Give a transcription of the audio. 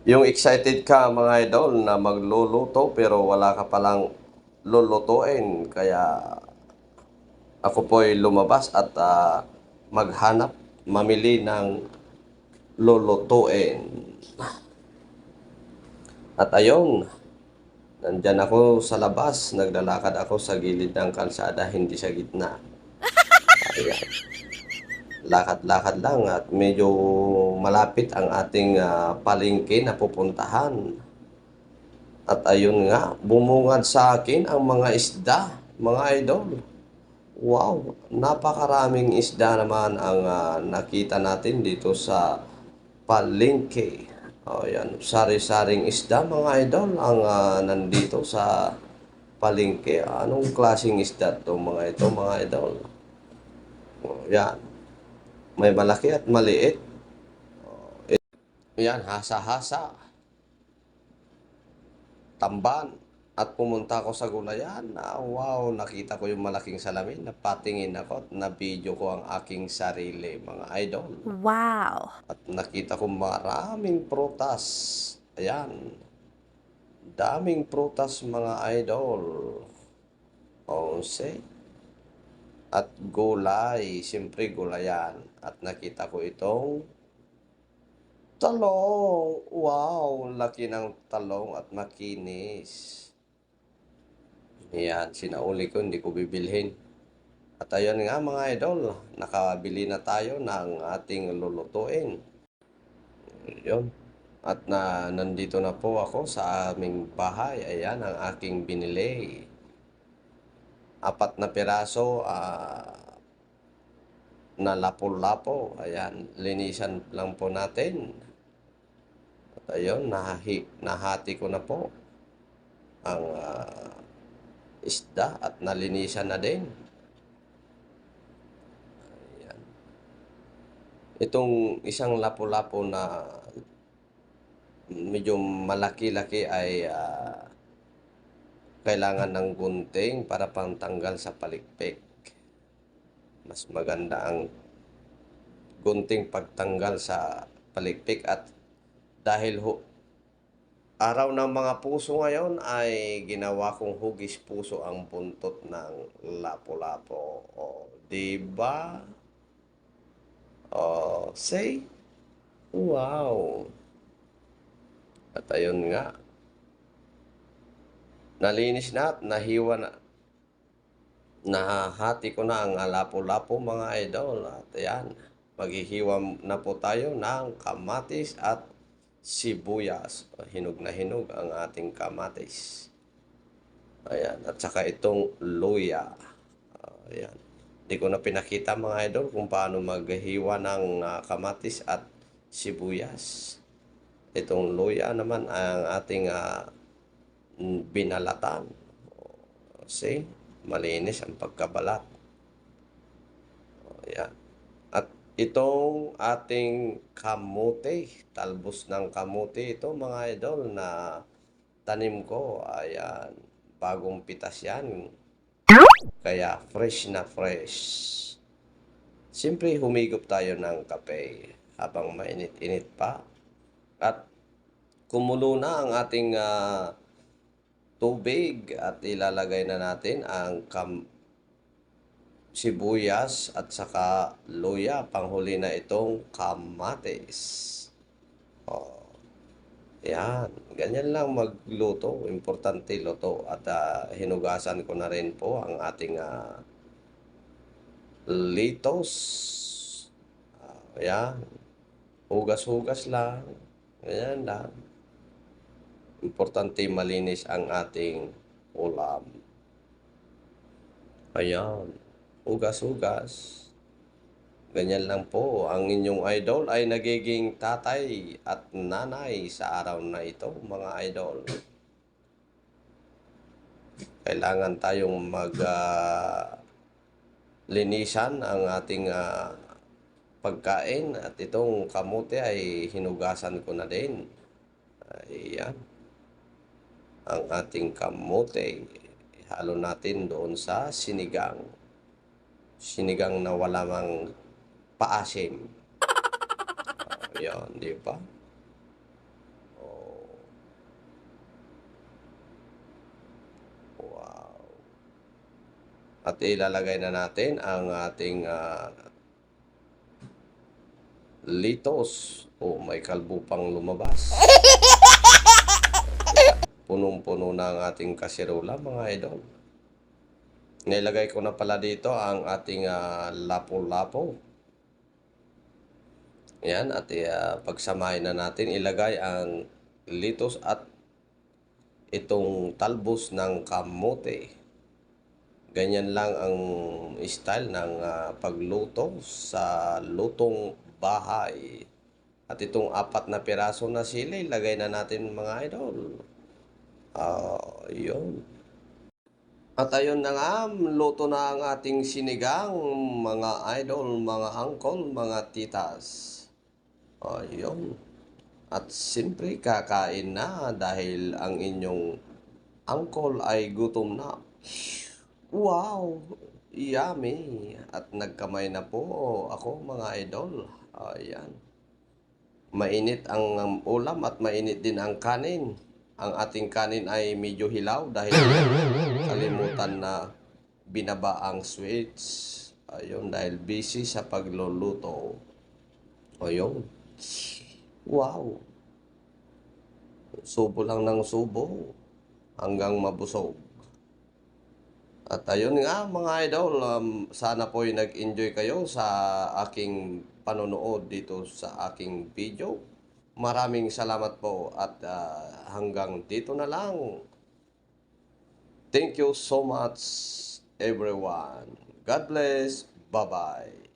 Yung excited ka mga idol na magluluto pero wala ka palang lulutuin. Kaya ako po'y lumabas at maghanap, mamili ng lulutuin. At ayun, nandyan ako sa labas, naglalakad ako sa gilid ng kalsada, hindi sa gitna. Ayan, lakad-lakad lang at medyo malapit ang ating palengke na pupuntahan. At ayun nga, bumungad sa akin ang mga isda, mga idol. Wow, napakaraming isda naman ang nakita natin dito sa palengke. O yan, sari-saring isda mga idol ang nandito sa palengke. Anong klaseng isda to mga ito mga idol? O, yan, may malaki at maliit. Yan, hasa-hasa, tamban. At pumunta ako sa gulayan. Wow, nakita ko yung malaking salamin. Napatingin ako at na-video ko ang aking sarili, mga idol. Wow! At nakita ko maraming prutas. Ayan, daming prutas mga idol. Onse. At gulay, siyempre gulayan. At nakita ko itong talong. Wow, laki ng talong at makinis. Yan, sinauli ko, hindi ko bibilhin. At ayun nga mga idol, nakabili na tayo ng ating lulutuin. Yun. At nandito na po ako sa aming bahay. Ayan ang aking binili. 4 na piraso na lapo-lapo. Ayan, linisan lang po natin. At ayun, nahati ko na po ang isda at nalinisan na din. Ayan. Itong isang lapo-lapo na medyo malaki-laki ay kailangan ng gunting para pantanggal sa palikpik. Mas maganda ang gunting pagtanggal sa palikpik at dahil araw ng mga puso ngayon ay ginawa kong hugis puso ang buntot ng lapo-lapo. O, diba? O, say, wow. At ayun nga, nalinis na at nahiwa na. Nahahati ko na ang lapo-lapo mga idol. At ayan, maghihiwa na po tayo ng kamatis at sibuyas. Hinog na hinog ang ating kamatis. Ayan, at saka itong luya. Ayan. Hindi ko na pinakita mga idol kung paano maghiwa ng kamatis at sibuyas. Itong luya naman ang ating binalatan. See? Malinis ang pagkabalat. Ayan. At itong ating kamote, talbos ng kamote, ito mga idol na tanim ko, ayan, bagong pitas yan. Kaya fresh na fresh. Siyempre humigop tayo ng kape habang mainit-init pa. At kumulo na ang ating tubig at ilalagay na natin ang sibuyas at saka luya. Panghuli na itong kamatis. O, yan. Ganyan lang magluto. Importante luto. At hinugasan ko na rin po ang ating litos. Ayan. Hugas-hugas lang. Ganyan lang. Importante malinis ang ating ulam. Ayan. Hugas-hugas. Ganyan lang po. Ang inyong idol ay nagiging tatay at nanay sa araw na ito, mga idol. Kailangan tayong linisan ang ating pagkain at itong kamote ay hinugasan ko na din. Ayan. Ang ating kamote, ihalo natin doon sa sinigang. Sinigang na wala mang paasim. Ayan, di ba? At ilalagay na natin ang ating litos. Oh, may kalbo pang lumabas. Punong-puno na ang ating kasirola, mga idol. Nilagay ko na pala dito ang ating lapo-lapo. Yan, at pagsamahin na natin, ilagay ang litos at itong talbos ng kamote. Ganyan lang ang style ng pagluto sa lutong bahay. At itong 4 na piraso na sili, lagay na natin, mga idol. Yun. At ayun na nga, luto na ang ating sinigang, mga idol, mga uncle, mga titas. Ayun. At siyempre kakain na dahil ang inyong uncle ay gutom na. Wow! Yummy! At nagkamay na po ako, mga idol. Ayan. Mainit ang ulam at mainit din ang kanin. Ang ating kanin ay medyo hilaw dahil kalimutan na binaba ang switch. Ayun, dahil busy sa pagluluto. Ayun. Wow! Subo lang ng subo hanggang mabusog. At ayun nga, mga idol, sana po'y nag-enjoy kayo sa aking panonood dito sa aking video. Maraming salamat po at hanggang dito na lang. Thank you so much, everyone. God bless. Bye-bye.